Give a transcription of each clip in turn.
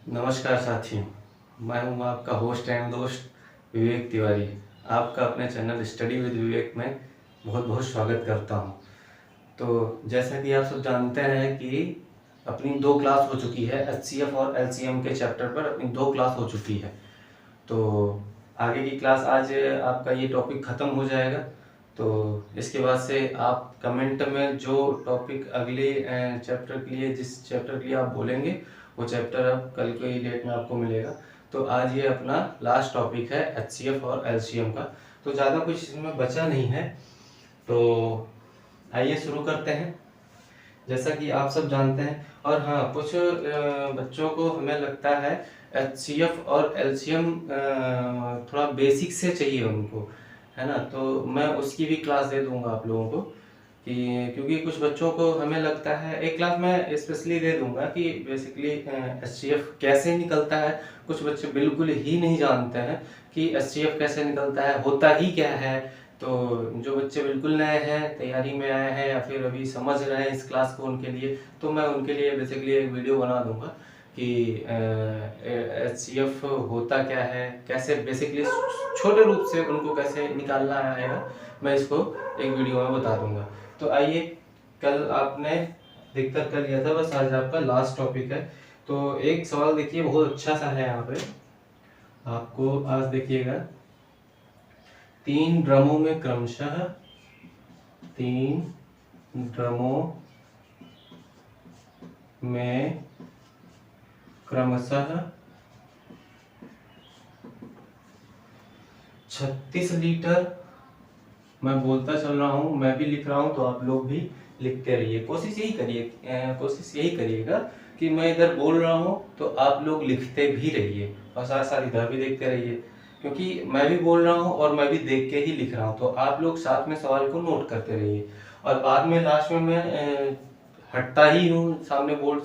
नमस्कार साथियों, मैं हूं आपका होस्ट एंड दोस्त विवेक तिवारी। आपका अपने चैनल स्टडी विद विवेक में बहुत बहुत स्वागत करता हूं। तो जैसा कि आप सब जानते हैं कि अपनी 2 क्लास हो चुकी है, एचसीएफ और एलसीएम के चैप्टर पर अपनी 2 क्लास हो चुकी है। तो आगे की क्लास आज आपका ये टॉपिक ख़त्म हो जाएगा। तो इसके बाद से आप कमेंट में जो टॉपिक अगले चैप्टर के लिए, जिस चैप्टर के लिए आप बोलेंगे, वो चैप्टर अब कल की डेट में आपको मिलेगा। तो आज ये अपना लास्ट टॉपिक है एचसीएफ और एलसीएम का। तो ज़्यादा कुछ इसमें बचा नहीं है, तो आइए शुरू करते हैं। जैसा कि आप सब जानते हैं, और हाँ, कुछ बच्चों को हमें लगता है एचसीएफ और एलसीएम थोड़ा बेसिक से चाहिए उनको, है ना। तो मैं उसकी भी क्लास दे दूंगा आप लोगों को, कि क्योंकि कुछ बच्चों को हमें लगता है, एक क्लास मैं स्पेशली दे दूंगा कि बेसिकली एचसीएफ कैसे निकलता है। कुछ बच्चे बिल्कुल ही नहीं जानते हैं कि एचसीएफ कैसे निकलता है, होता ही क्या है। तो जो बच्चे बिल्कुल नए हैं, तैयारी में आए हैं, या फिर अभी समझ रहे हैं इस क्लास को, उनके लिए तो मैं उनके लिए बेसिकली एक वीडियो बना दूंगा कि एचसीएफ होता क्या है, कैसे बेसिकली छोटे रूप से उनको कैसे निकालना आएगा, मैं इसको एक वीडियो में बता दूंगा। तो आइए, कल आपने दिक्कत कर लिया था, बस आज आपका लास्ट टॉपिक है। तो एक सवाल देखिए, बहुत अच्छा सा है यहाँ पे, आपको आज देखिएगा। 3 ड्रमों में क्रमशः 3 ड्रमों में क्रमशः 36 लीटर, मैं बोलता चल रहा हूँ, मैं भी लिख रहा हूँ, तो आप लोग भी लिखते रहिए। कोशिश यही करिएगा कि मैं इधर बोल रहा हूँ तो आप लोग लिखते भी रहिए, और साथ साथ इधर भी देखते रहिए, क्योंकि मैं भी बोल रहा हूँ और मैं भी देख के ही लिख रहा हूँ। तो आप लोग साथ में सवाल को नोट करते रहिए, और बाद में लास्ट में मैं हटता ही हूँ, सामने बोर्ड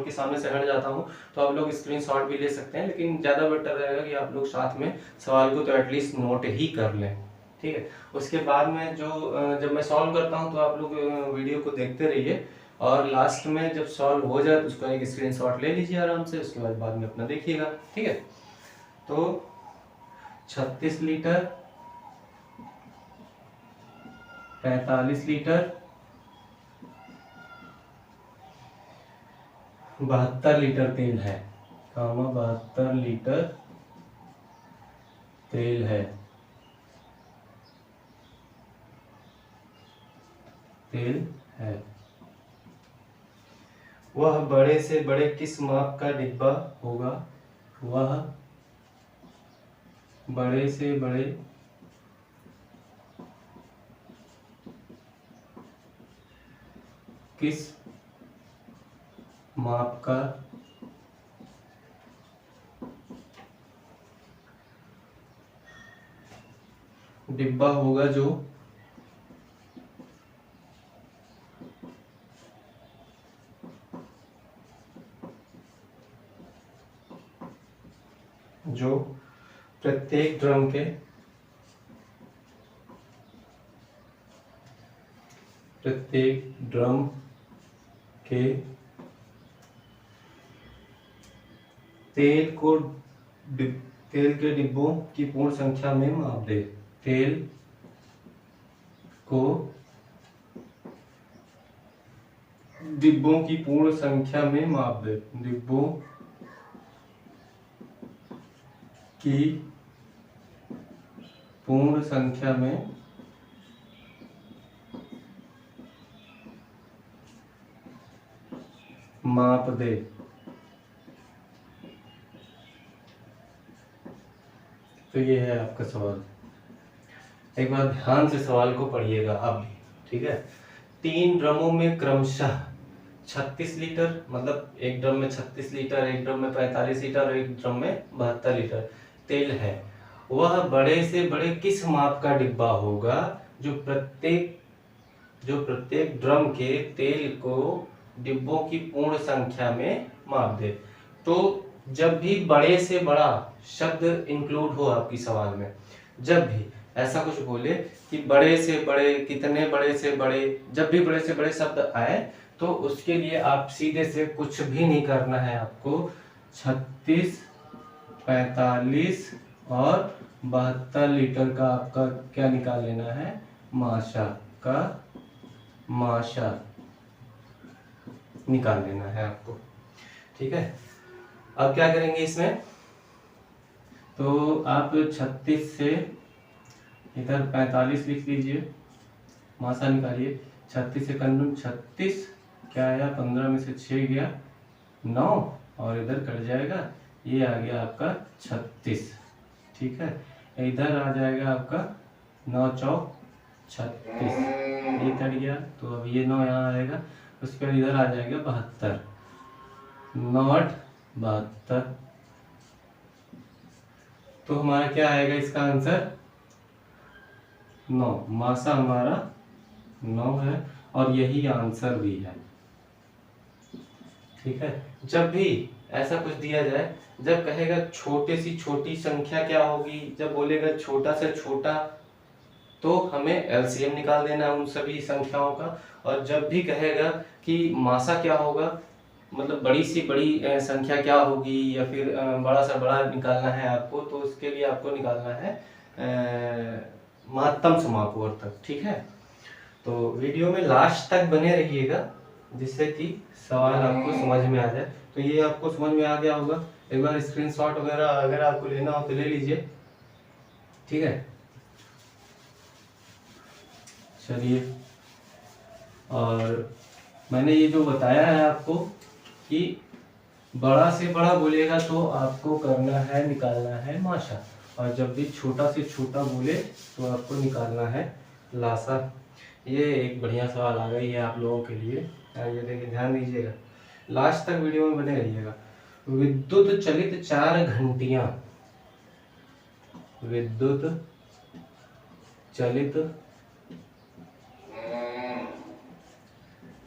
के सामने से हट जाता हूँ, तो आप लोग स्क्रीनशॉट भी ले सकते हैं, लेकिन ज़्यादा बेटर रहेगा कि आप लोग साथ में सवाल को तो एटलीस्ट नोट ही कर लें, ठीक है। उसके बाद में जो जब मैं सॉल्व करता हूँ तो आप लोग वीडियो को देखते रहिए, और लास्ट में जब सॉल्व हो जाए तो उसका एक स्क्रीनशॉट ले लीजिए आराम से, उसके बाद में अपना देखिएगा, ठीक है। तो 36 लीटर, 45 लीटर, 72 लीटर तेल है, 72 लीटर तेल है, वह बड़े से बड़े किस माप का डिब्बा होगा? वह बड़े से बड़े किस माप का डिब्बा होगा जो प्रत्येक ड्रम के तेल के डिब्बों की पूर्ण संख्या में माप दे। तेल को डिब्बों की पूर्ण संख्या में माप दे। डिब्बों की पूर्ण संख्या में माप दे। तो ये है आपका सवाल। एक बार ध्यान से सवाल को पढ़िएगा आप भी, ठीक है। 3 ड्रमों में क्रमशः 36 लीटर, मतलब एक ड्रम में 36 लीटर, एक ड्रम में 45 लीटर और एक ड्रम में 72 लीटर तेल है। वह बड़े से बड़े किस माप का डिब्बा होगा जो प्रत्येक ड्रम के तेल को डिब्बों की पूर्ण संख्या में माप दे। तो जब भी बड़े से बड़ा शब्द इंक्लूड हो आपकी सवाल में, जब भी ऐसा कुछ बोले कि बड़े से बड़े, कितने बड़े से बड़े, जब भी बड़े से बड़े शब्द आए तो उसके लिए आप सीधे से कुछ भी नहीं करना है आपको, 36, 45 और 72 लीटर का आपका क्या निकाल लेना है, माशा का माशा निकाल लेना है आपको। ठीक है, अब क्या करेंगे इसमें, तो आप 36 से इधर 45 लिख लीजिए, माशा निकालिए। 36 से कंडूम 36 क्या आया, 15 में से 6 गया 9 और इधर कट जाएगा, ये आ गया आपका 36। ठीक है, इधर आ जाएगा आपका 9 चौक 36, ये कट गया, तो अब ये 9 यहाँ आएगा, उसके बाद इधर आ जाएगा 72, 9 8 72, तो हमारा क्या आएगा इसका आंसर 9। मासा हमारा 9 है और यही आंसर भी है। ठीक है, जब भी ऐसा कुछ दिया जाए, जब कहेगा छोटे से छोटी संख्या क्या होगी, जब बोलेगा छोटा से छोटा, तो हमें एलसीएम निकाल देना उन सभी संख्याओं का। और जब भी कहेगा कि मासा क्या होगा, मतलब बड़ी सी बड़ी संख्या क्या होगी या फिर बड़ा सा बड़ा निकालना है आपको, तो उसके लिए आपको निकालना है महत्तम समापवर्तक। ठीक है, तो वीडियो में लास्ट तक बने रहिएगा, जिससे कि सवाल आपको समझ में आ जाए। तो ये आपको समझ में आ गया होगा, एक बार स्क्रीनशॉट वगैरह अगर आपको लेना हो तो ले लीजिए। ठीक है, चलिए, और मैंने ये जो बताया है आपको कि बड़ा से बड़ा बोलेगा तो आपको करना है, निकालना है माशा, और जब भी छोटा से छोटा बोले तो आपको निकालना है लासा। ये एक बढ़िया सवाल आ गई है आप लोगों के लिए, ये देखिए ध्यान दीजिएगा, लास्ट तक वीडियो में बने रहिएगा। विद्युत चलित 4 घंटियां, विद्युत चलित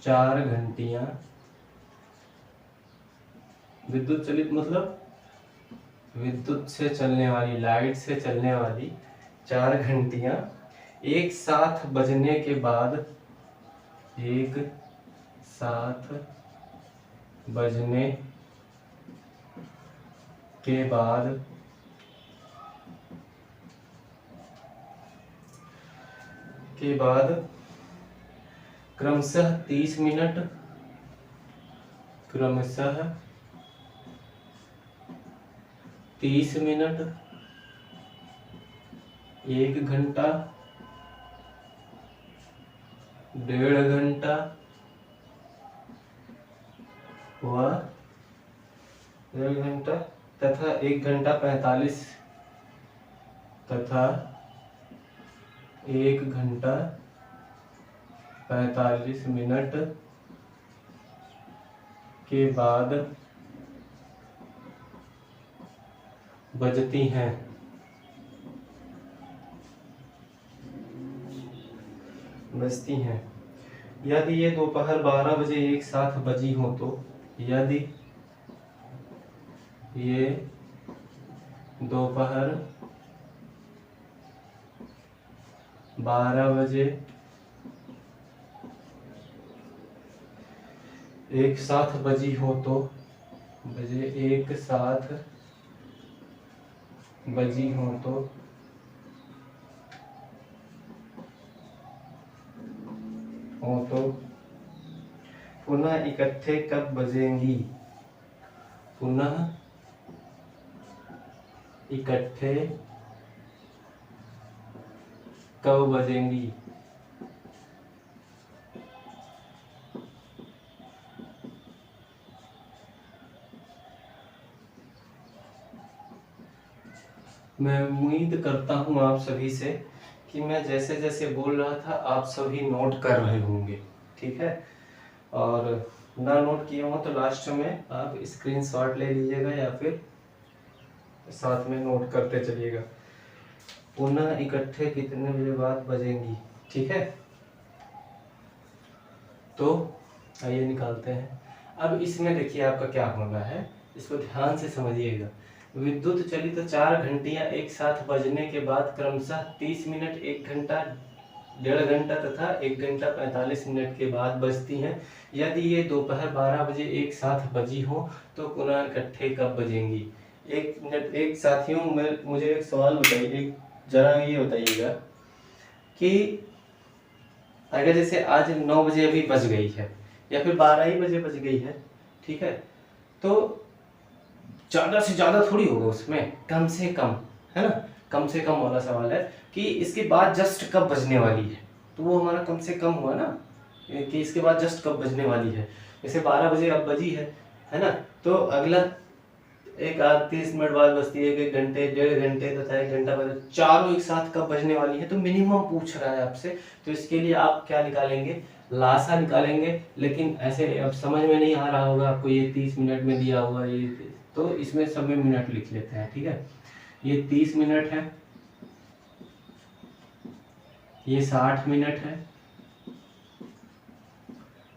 4 घंटियां, विद्युत चलित मतलब विद्युत से चलने वाली, लाइट से चलने वाली 4 घंटियां एक साथ बजने के बाद, एक साथ बजने के बाद क्रमशः 30 मिनट, क्रमशः 30 मिनट, 1 घंटा, 1.5 घंटा व 1.5 घंटा तथा 1 घंटा 45 तथा 1 घंटा 45 मिनट के बाद बजती हैं। बजती हैं, यदि ये दोपहर 12 बजे एक साथ बजी हो तो, यदि ये दोपहर 12 बजे एक साथ बजी हो तो, बजे एक साथ बजी हो तो पुनः इकट्ठे कब बजेंगी, पुनः इकट्ठे कब बजेंगी। मैं उम्मीद करता हूं आप सभी से कि मैं जैसे जैसे बोल रहा था आप सभी नोट कर रहे होंगे। ठीक है, और ना नोट किए हो तो लास्ट में आप स्क्रीनशॉट ले लीजिएगा या फिर साथ में नोट करते चलिएगा। पुनः इकट्ठे कितने बजे बाद बजेंगी। ठीक है, तो आइए निकालते हैं। अब इसमें देखिए आपका क्या होना है, इसको ध्यान से समझिएगा। विद्युत चलित 4 घंटियां एक साथ बजने के बाद क्रमशः 30 मिनट, 1 घंटा, 1.5 घंटा तथा 1 घंटा 45 मिनट के बाद बजती हैं। यदि ये दोपहर 12 बजे एक साथ बजी हो तो पुनः इकट्ठे कब बजेंगी? एक मिनट, एक साथियों मुझे एक सवाल बताइए, जरा ये बताइएगा कि अगर जैसे आज 9 बजे अभी बज गई है या फिर 12 ही बजे बज गई है, ठीक है, तो ज़्यादा से ज़्यादा थोड़ी होगा उसमें, कम से कम, है ना, कम से कम वाला सवाल है कि इसके बाद जस्ट कब बजने वाली है, तो वो हमारा कम से कम हुआ ना कि इसके बाद जस्ट कब बजने वाली है। जैसे 12 बजे अब बजी है ना, तो अगला एक आध 30 मिनट बाद बजती है, 1 घंटे 1.5 घंटे तथा 1 घंटा बाद, चारों एक साथ कब बजने वाली है, तो मिनिमम पूछ रहा है आपसे। तो इसके लिए आप क्या निकालेंगे, लासा निकालेंगे। लेकिन ऐसे अब समझ में नहीं आ रहा होगा आपको, ये 30 मिनट में दिया हुआ ये, तो इसमें सब में मिनट लिख लेते हैं, ठीक है। ये 30 मिनट है, ये 60 मिनट है,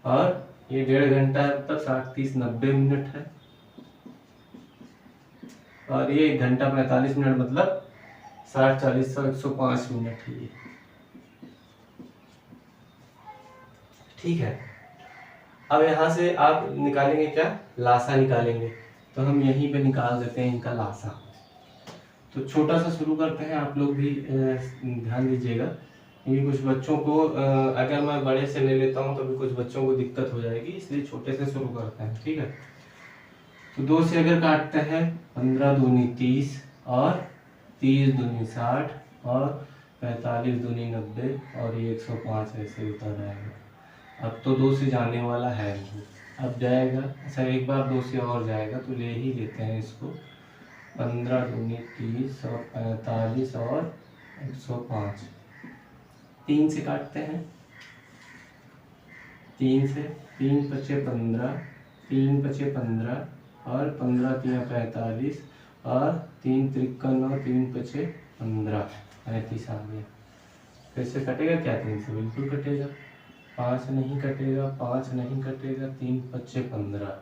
और ये 1.5 घंटा है, मतलब 60 30 90 मिनट है, और ये 1 घंटा 45 मिनट मतलब 60 40 100 105 मिनट है ये, ठीक है। अब यहाँ से आप निकालेंगे क्या, लासा निकालेंगे। तो हम यहीं पे निकाल देते हैं इनका लासा। तो छोटा सा शुरू करते हैं, आप लोग भी ध्यान दीजिएगा, क्योंकि कुछ बच्चों को अगर मैं बड़े से ले लेता हूँ तो भी कुछ बच्चों को दिक्कत हो जाएगी, इसलिए छोटे से शुरू करते हैं, ठीक है। तो 2 से अगर काटते हैं, 15 दूनी 30 और 30 दूनी 60 और 45 दूनी 90 और ये 105 ऐसे उतर जाएगा। अब तो 2 से जाने वाला है, अब जाएगा, अच्छा एक बार 2 से और जाएगा, तो ले ही लेते हैं इसको। 15 दूनी 30 और 45 और 105, 3 से काटते हैं, 3 से, 3 पचे 15, 3 पचे 15 और 15 3 45 और 3 53 और 3 पचे 15, 35 आ गया। फिर से कटेगा क्या, 3 से बिल्कुल कटेगा, 5 नहीं कटेगा, 5 नहीं कटेगा, 3 पचे 15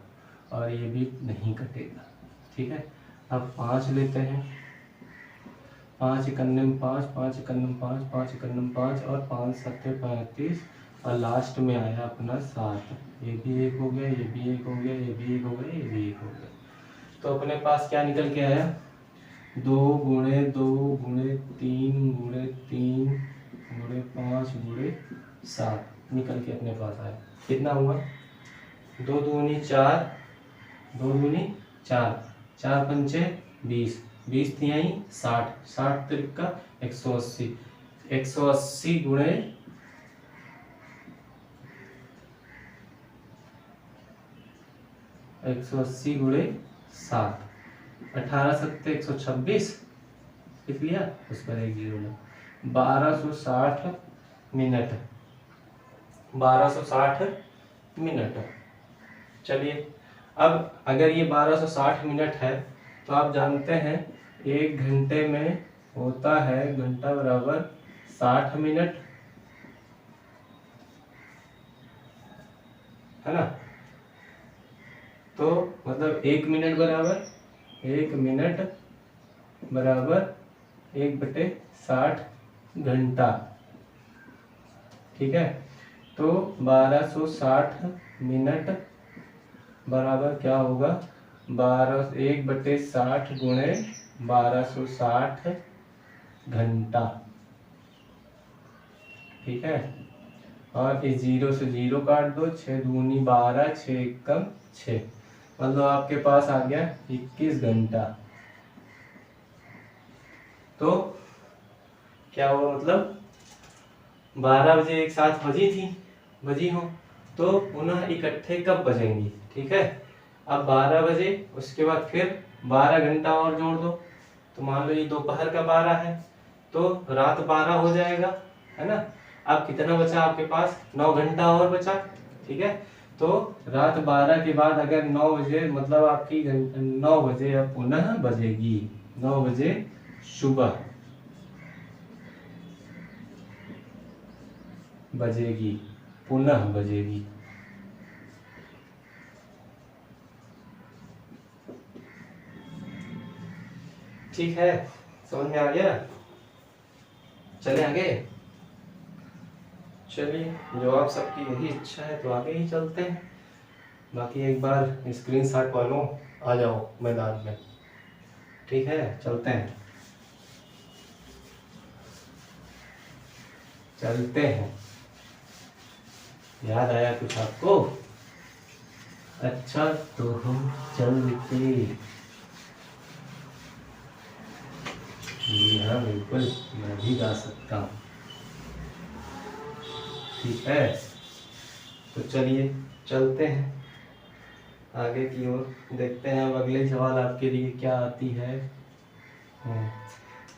और ये भी नहीं कटेगा, ठीक है। अब 5 लेते हैं, 5 इकन्नम 5, 5 इकन्नम 5, 5 इकन्नम 5 और 5 सत्ते 35 और लास्ट में आया अपना 7। ये भी एक हो गया, ये भी एक हो गया, ये भी एक हो गया, ये भी एक हो गया। तो अपने पास क्या निकल के आया, 2 गुणे 2 गुणे 3 गुणे 3 गुणे 5 गुणे 7 निकल के अपने पास आया। कितना हुआ, 2 दूनी 4, 2 दूनी 4, 4 पंचे 20, 20 तिहाई 60, 60 तिरका 180, 180 गुणे 180 गुणे 7, 18 सत्ते 126 लिख लिया, उस पर एक जीरो लगा, 1260 मिनट, 1260 मिनट। चलिए, अब अगर ये 1260 मिनट है तो आप जानते हैं 1 घंटे में होता है, घंटा बराबर 60 मिनट, है ना। तो मतलब 1 मिनट बराबर 1 मिनट बराबर 1/60 घंटा, ठीक है। तो 1260 मिनट बराबर क्या होगा, 1/60 गुणे 1260 घंटा, ठीक है। और इस 0 से 0 काट दो, 6 दूनी 12, 6 एकम 6, मतलब आपके पास आ गया 21 घंटा। तो क्या हुआ, मतलब 12 बजे एक साथ बजी हो तो पुनः इकट्ठे कब बजेंगी, ठीक है। अब 12 बजे, उसके बाद फिर 12 घंटा और जोड़ दो, तो मान लो ये दोपहर का 12 है तो रात 12 हो जाएगा, है ना। अब कितना बचा आपके पास, 9 घंटा और बचा, ठीक है। तो रात 12 के बाद अगर 9 बजे, मतलब आपकी 9 बजे अब पुनः बजेगी, 9 बजे सुबह बजेगी, पुनः बजेगी। ठीक है, समझ में आ गया, चले आगे। चलिए, जो आप सबकी यही इच्छा है तो आगे ही चलते हैं। बाकी एक बार स्क्रीनशॉट वालों आ जाओ मैदान में। ठीक है, चलते हैं चलते हैं। याद आया कुछ आपको? अच्छा तो हम चलते। जी हाँ, बिल्कुल, मैं भी गा सकता हूँ। ठीक है, तो चलिए चलते हैं आगे की ओर। देखते हैं अब अगले सवाल आपके लिए क्या आती है।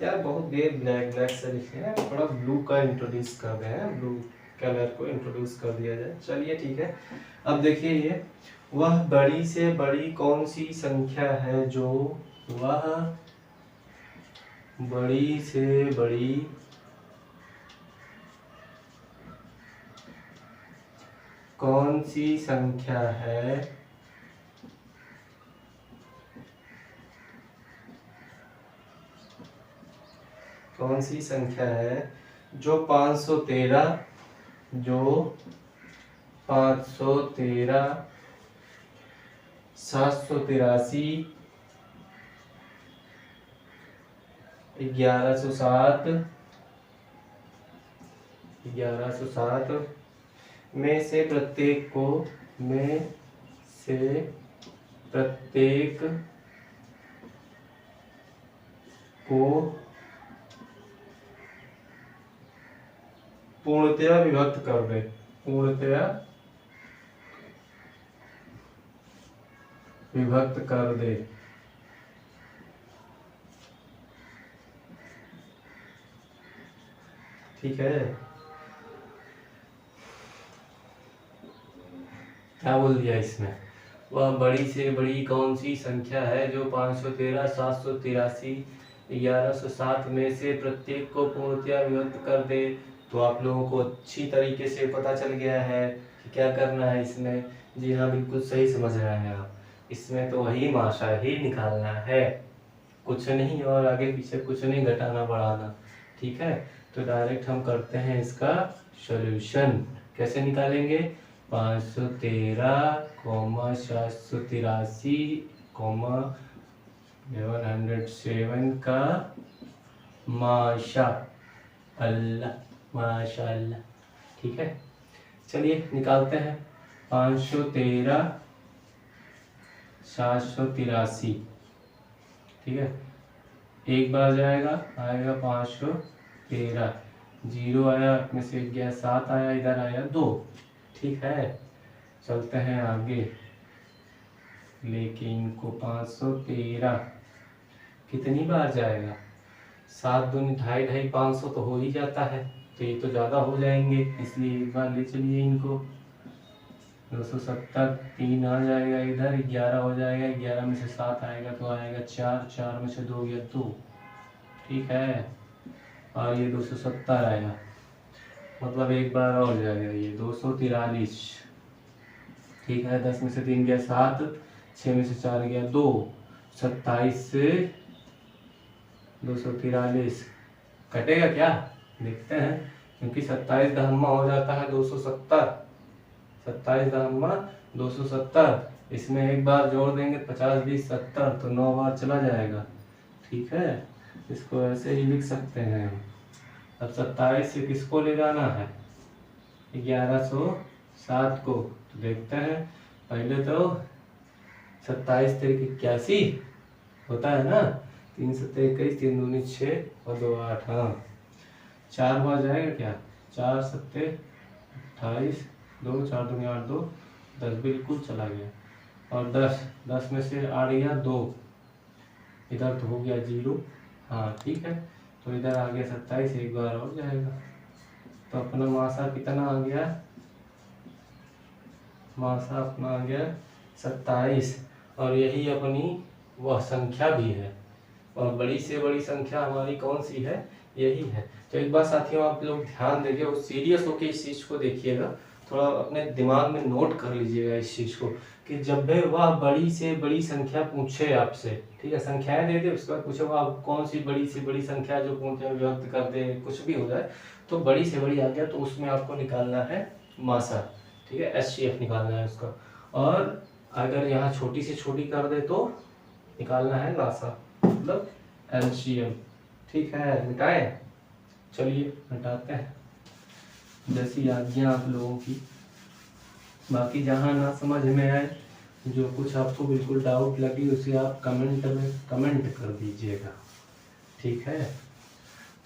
यार बहुत देर ब्लैक ब्लैक से लिखे हैं, थोड़ा ब्लू का इंट्रोड्यूस कर रहे हैं, ब्लू कलर को इंट्रोड्यूस कर दिया जाए। चलिए ठीक है। अब देखिए ये, वह बड़ी से बड़ी कौन सी संख्या है जो, वह बड़ी से बड़ी कौन सी संख्या है कौन सी संख्या है जो 513 जो 513 783 1107 में से प्रत्येक को पूर्णतया विभक्त कर दे। पूर्णतया विभक्त कर दे। ठीक है, क्या बोल दिया इसमें? वह बड़ी से बड़ी कौन सी संख्या है जो 513 783 1107 में से प्रत्येक को पूर्णतया विभक्त कर दे। तो आप लोगों को अच्छी तरीके से पता चल गया है कि क्या करना है इसमें। जी हाँ, बिल्कुल सही समझ रहे हैं आप। इसमें तो वही माशा ही निकालना है, कुछ नहीं, और आगे पीछे कुछ नहीं, घटाना बढ़ाना। ठीक है, तो डायरेक्ट हम करते हैं इसका सॉल्यूशन। कैसे निकालेंगे? 513 783 1107 का माशा अल्लाह, माशाअल्लाह। ठीक है, चलिए निकालते हैं। 513 783। ठीक है, एक बार जाएगा, आएगा 513, जीरो आया, में से गया 7 आया, इधर आया 2। ठीक है, चलते हैं आगे। लेकिन इनको 513 कितनी बार जाएगा? 7 दूनी 2.5 500 तो हो ही जाता है, तो ये तो ज़्यादा हो जाएंगे, इसलिए एक बार ले चलिए इनको। 270, 3 आ जाएगा, इधर 11 हो जाएगा, 11 में से 7 आएगा तो आएगा 4, 4 में से 2 गया 2। ठीक है, और ये 270 आएगा, मतलब एक बार और जाएगा ये 243। ठीक है, 10 में से 3 गया 7, 6 में से 4 गया 2, 27 से 243 कटेगा क्या? देखते हैं, क्योंकि 27 दहम्मा हो जाता है 270। 27 दहम्मा 270, इसमें एक बार जोड़ देंगे 50 20 70, तो 9 बार चला जाएगा। ठीक है, इसको ऐसे ही लिख सकते हैं। अब 27 से किसको ले जाना है? 1107 को। तो देखते हैं, पहले तो 27 तिरक 81 होता है ना, 3 7 21, 3 दूनी 6 और 2 8। हाँ, 4 बार जाएगा क्या? 4 7 28, 2 4 दूनी 8 2, 10 बिल्कुल चला गया। और 10 में से 8 गया 2, इधर तो हो गया 0। हाँ ठीक है, तो इधर आ गया 27, एक बार और जाएगा। तो अपना मासा कितना आ गया? मासा अपना आ गया 27, और यही अपनी वह संख्या भी है। और बड़ी से बड़ी संख्या हमारी कौन सी है? यही है। तो एक बार साथियों आप लोग ध्यान देंगे और सीरियस होकर इस चीज़ को देखिएगा, थोड़ा अपने दिमाग में नोट कर लीजिएगा इस चीज़ को, कि जब भी वह बड़ी से बड़ी संख्या पूछे आपसे, ठीक है, संख्याएं दे दे, उसके बाद पूछे वह कौन सी बड़ी से बड़ी संख्या जो पूछे विभक्त कर दे, कुछ भी हो जाए, तो बड़ी से बड़ी आ गया तो उसमें आपको निकालना है मासा, ठीक है, HCF निकालना है उसका। और अगर यहाँ छोटी से छोटी कर दे तो निकालना है नासा, मतलब LCM। ठीक है, मिटाएं। चलिए मिटाते हैं, जैसी आज्ञा आप लोगों की। बाकी जहाँ ना समझ में आए, जो कुछ आपको बिल्कुल डाउट लगी, उसे आप कमेंट में कमेंट कर दीजिएगा, ठीक है।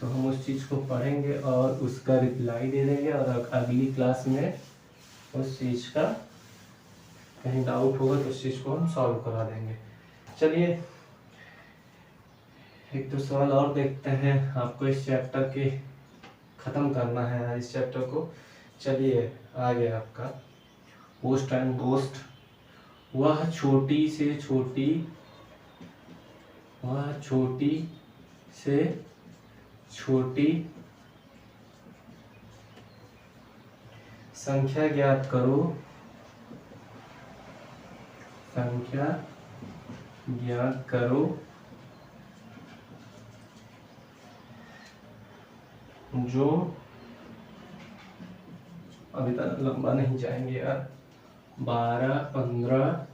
तो हम उस चीज़ को पढ़ेंगे और उसका रिप्लाई दे देंगे, और अगली क्लास में उस चीज़ का कहीं डाउट होगा तो उस चीज़ को हम सॉल्व करा देंगे। चलिए एक तो सवाल और देखते हैं, आपको इस चैप्टर के ख़त्म करना है इस चैप्टर को। चलिए आ गया आपका होस्ट एंड गोस्ट। वह छोटी से छोटी संख्या ज्ञात करो जो, अभी तक लंबा नहीं जाएंगे यार, 12, 15,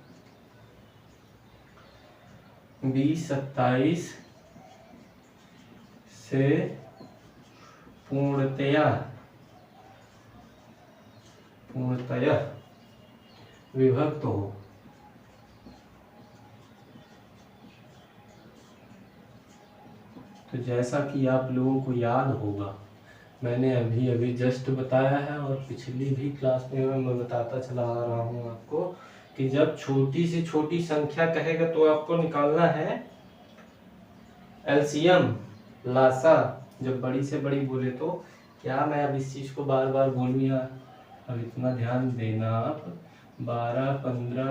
20, 27 से पूर्णतया विभक्त हो। तो जैसा कि आप लोगों को याद होगा, मैंने अभी जस्ट बताया है और पिछली भी क्लास में मैं बताता चला आ रहा हूँ आपको कि जब छोटी से छोटी संख्या कहेगा तो आपको निकालना है LCM, लासा। जब बड़ी से बड़ी बोले तो क्या मैं अब इस चीज़ को बार बार बोलूँ यार, अब इतना ध्यान देना आप। 12, 15,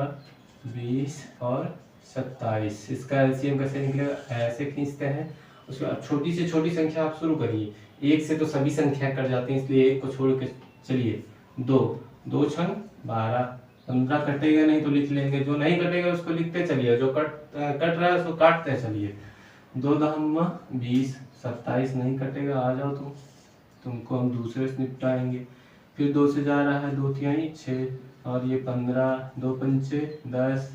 20 और 27, इसका LCM कैसे निकलेगा, ऐसे खींचते हैं। उसके बाद छोटी से छोटी संख्या आप शुरू करिए, एक से तो सभी संख्या कट जाती हैं, इसलिए एक को छोड़ के चलिए 2, 2 छन 12, 15 कटेगा नहीं तो लिख लेंगे, जो नहीं कटेगा उसको लिखते चलिए, जो कट रहा है उसको काटते चलिए। 2 दहम्मा 20, 27 नहीं कटेगा, आ जाओ तुमको हम दूसरे से निपटाएंगे। फिर 2 से जा रहा है 2 तिहाई 6, और ये 15, 2 पंचे 10।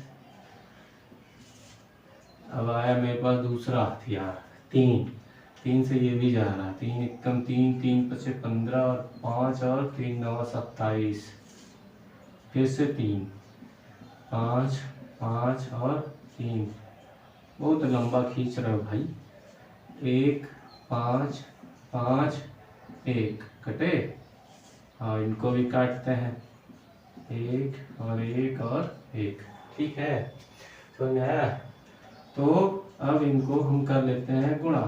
अब आया मेरे पास दूसरा हथियार 3 से ये भी जा रहा है 3 एकम 3, 3 पचे 15 और 5 और 3 9 27। फिर से 3, 5, 5 और 3, बहुत लंबा खींच रहे हो भाई। 1, 5, 5, 1 कटे, हाँ इनको भी काटते हैं, 1 और 1 और 1, ठीक है। तो नया, तो अब इनको हम कर लेते हैं गुणा,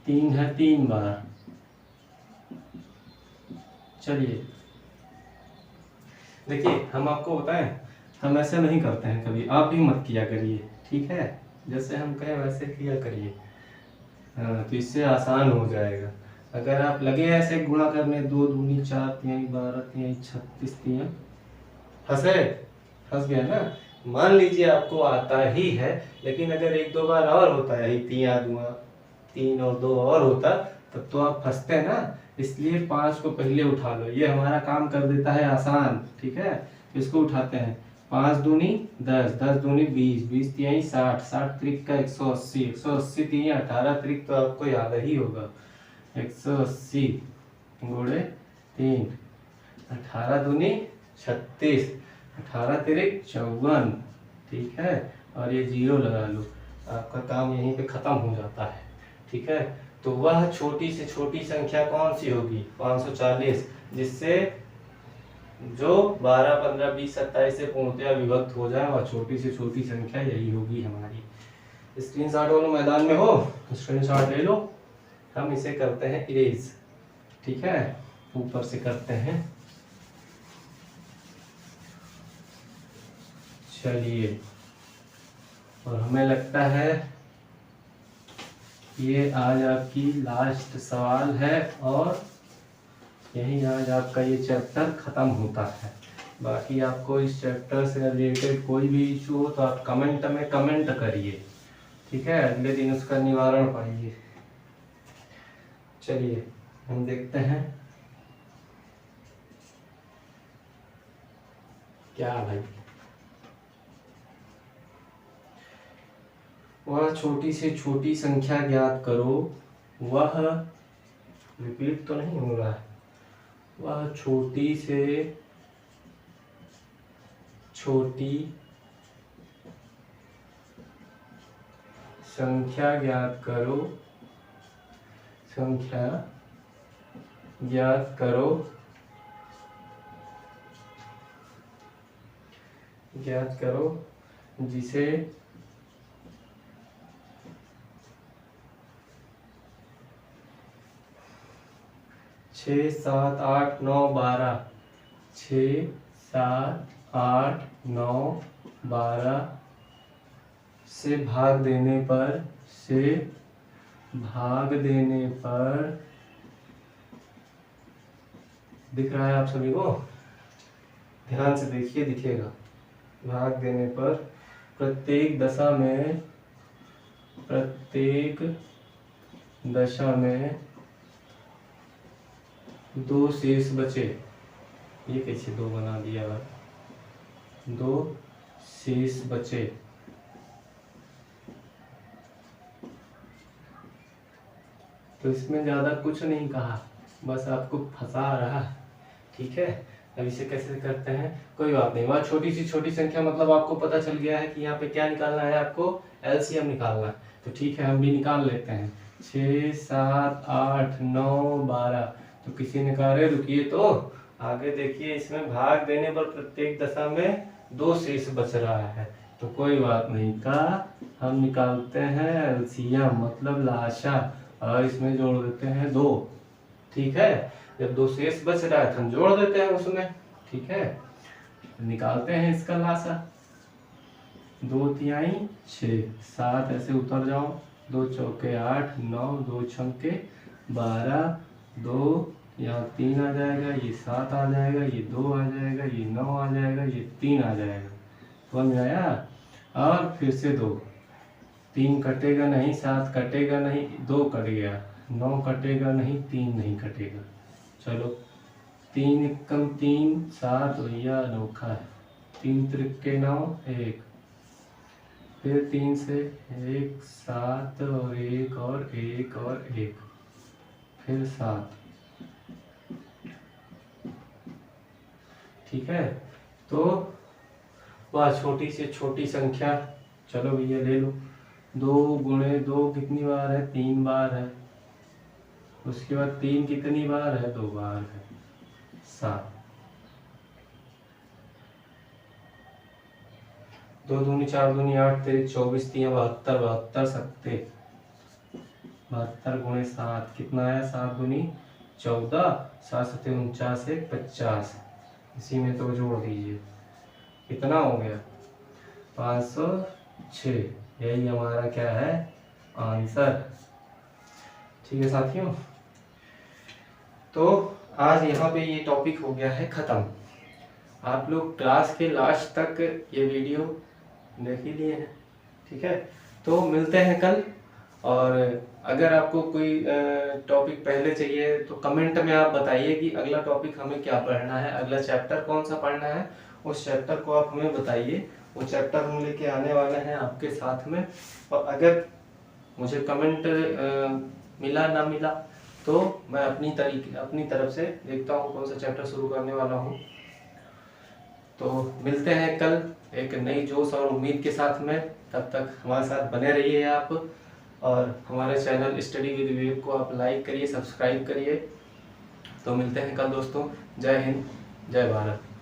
3 है 3 बार। चलिए देखिए, हम आपको बताएं, हम ऐसे नहीं करते हैं कभी, आप भी मत किया करिए, ठीक है। जैसे हम कहें वैसे किया करिए, हाँ, तो इससे आसान हो जाएगा। अगर आप लगे ऐसे गुणा करने, 2 दूनी 4 तिहाई 12 तिहाई 36 तिहाई, फंस गया ना। मान लीजिए आपको आता ही है, लेकिन अगर 1-2 बार और होता है, 3 और 2 और होता, तब तो आप फंसते ना। इसलिए 5 को पहले उठा लो, ये हमारा काम कर देता है आसान, ठीक है। इसको उठाते हैं, 5 दूनी 10, 10 दूनी 20, 20 तिहाई 60, 60 त्रिक का 180, 180 तिहाई 18 त्रिक तो आपको याद ही होगा, 180 गुणे 3, 18 दूनी 36, 18 तिरिक 54, ठीक है। और ये 0 लगा लो, आपका काम यहीं पे खत्म हो जाता है, ठीक है। तो वह छोटी से छोटी संख्या कौन सी होगी, 540, जिससे जो 12, 15, 20, 27 से पूर्णतया विभक्त हो जाए, वह छोटी से छोटी संख्या यही होगी हमारी। स्क्रीनशॉट वालों मैदान में हो तो स्क्रीनशॉट ले लो। हम इसे करते हैं इरेज, ठीक है, ऊपर से करते हैं। चलिए, और हमें लगता है ये आज आपकी लास्ट सवाल है, और यही आज आपका ये चैप्टर ख़त्म होता है। बाकी आपको इस चैप्टर से रिलेटेड कोई भी इशू हो तो आप कमेंट में कमेंट करिए, ठीक है, अगले दिन उसका निवारण पाइए। चलिए हम देखते हैं क्या भाई। वह छोटी से छोटी संख्या ज्ञात करो, वह रिपीट तो नहीं हो रहा है, वह छोटी से छोटी संख्या ज्ञात करो, संख्या ज्ञात करो, ज्ञात करो जिसे 6, 7, 8, 9, 12, 6, 7, 8, 9, 12 से भाग देने पर, से भाग देने पर, दिख रहा है आप सभी को? ध्यान से देखिए, दिखेगा। भाग देने पर प्रत्येक दशा में, प्रत्येक दशा में 2 शेष बचे। ये कैसे 2 बना दिया भाई? 2 शेष बचे। तो इसमें ज़्यादा कुछ नहीं कहा, बस आपको फंसा रहा है। ठीक है, अब इसे कैसे करते हैं, कोई बात नहीं। वह छोटी सी छोटी संख्या मतलब आपको पता चल गया है कि यहाँ पे क्या निकालना है, आपको एलसीएम निकालना है। तो ठीक है, हम भी निकाल लेते हैं। 6, 7, 8, 9, 12। तो किसी ने कहा रे रुकिए, तो आगे देखिए, इसमें भाग देने पर प्रत्येक दशा में 2 शेष बच रहा है। तो कोई बात नहीं का, हम निकालते हैं एलसीएम मतलब लाशा, और इसमें जोड़ देते हैं 2। ठीक है, जब 2 शेष बच रहा है तो हम जोड़ देते हैं उसमें। ठीक है, निकालते हैं इसका लाशा। 2 तिहाई 6, 7 ऐसे उतर जाओ, 2 चौके 8, 9, 2 छक्के 12, 2 यहाँ 3 आ जाएगा, ये 7 आ जाएगा, ये 2 आ जाएगा, ये 9 आ जाएगा, ये 3 आ जाएगा। समझ आया? और फिर से 2, 3 कटेगा नहीं, 7 कटेगा नहीं, 2 कट गया, 9 कटेगा नहीं, 3 नहीं कटेगा। चलो 3 एकम 3, 7 भैया अनोखा है। 3 त्रिके 9, 1, फिर 3 से 1, 7 और 1 और 1 और 1, फिर 7। ठीक है, तो वह छोटी से छोटी संख्या, चलो भैया ले लो। 2 गुणे 2 कितनी बार है? 3 बार है। उसके बाद 3 कितनी बार है? 2 बार है, 7। 2 दूनी 4 दूनी 8, 3 24, 3 72, 72 सकते। 72 गुणे 7 कितना आया? 7 दूनी 14, 7 सत्ते 49, 50। इसी में तो जोड़ दीजिए, कितना हो गया? 506। यही हमारा क्या है? आंसर। ठीक है साथियों, तो आज यहाँ पे ये टॉपिक हो गया है ख़त्म। आप लोग क्लास के लास्ट तक ये वीडियो देख ही लिए हैं। ठीक है, तो मिलते हैं कल। और अगर आपको कोई टॉपिक पहले चाहिए तो कमेंट में आप बताइए कि अगला टॉपिक हमें क्या पढ़ना है, अगला चैप्टर कौन सा पढ़ना है, उस चैप्टर को आप हमें बताइए। वो चैप्टर हम लेके आने वाले हैं आपके साथ में। और अगर मुझे कमेंट मिला ना मिला तो मैं अपनी तरफ से देखता हूँ कौन सा चैप्टर शुरू करने वाला हूँ। तो मिलते हैं कल एक नई जोश और उम्मीद के साथ में। तब तक हमारे साथ बने रहिए आप, और हमारे चैनल स्टडी विद विवेक को आप लाइक करिए, सब्सक्राइब करिए। तो मिलते हैं कल दोस्तों। जय हिंद, जय भारत।